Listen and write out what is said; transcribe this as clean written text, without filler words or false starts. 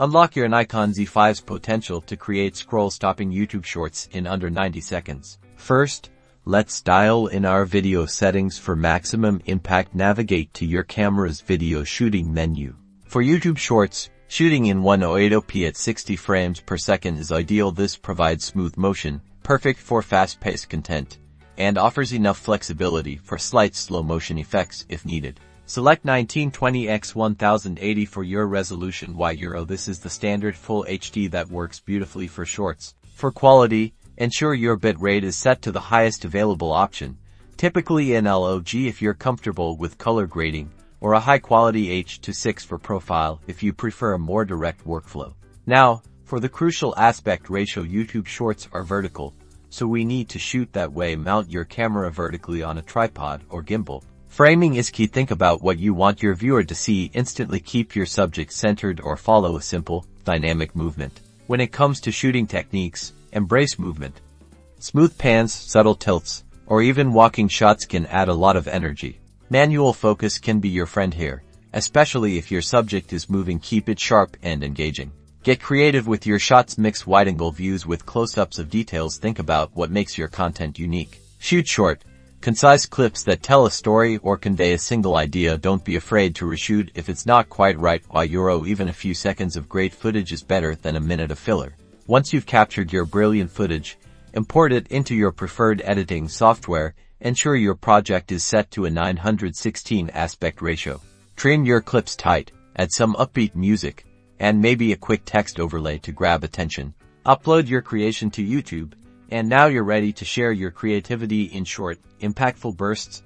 Unlock your Nikon Z5's potential to create scroll-stopping YouTube shorts in under 90 seconds. First, let's dial in our video settings for maximum impact. Navigate to your camera's video shooting menu. For YouTube shorts, shooting in 1080p at 60 frames per second is ideal. This provides smooth motion, perfect for fast-paced content, and offers enough flexibility for slight slow motion effects if needed. Select 1920x1080 for your resolution. This is the standard Full HD that works beautifully for shorts. For quality, ensure your bitrate is set to the highest available option, typically in LOG if you're comfortable with color grading, or a high-quality H.2.6 for profile if you prefer a more direct workflow. Now, for the crucial aspect ratio. YouTube shorts are vertical, so we need to shoot that way. Mount your camera vertically on a tripod or gimbal. Framing is key. Think about what you want your viewer to see instantly. Keep your subject centered or follow a simple, dynamic movement. When it comes to shooting techniques, embrace movement. Smooth pans, subtle tilts, or even walking shots can add a lot of energy. Manual focus can be your friend here, especially if your subject is moving. Keep it sharp and engaging. Get creative with your shots. Mix wide-angle views with close-ups of details. Think about what makes your content unique. Shoot short, concise clips that tell a story or convey a single idea. Don't be afraid to reshoot if it's not quite right. Even a few seconds of great footage is better than a minute of filler. Once you've captured your brilliant footage, import it into your preferred editing software. Ensure your project is set to a 916 aspect ratio. Trim your clips tight, add some upbeat music, and maybe a quick text overlay to grab attention. Upload your creation to YouTube, and now you're ready to share your creativity in short, impactful bursts.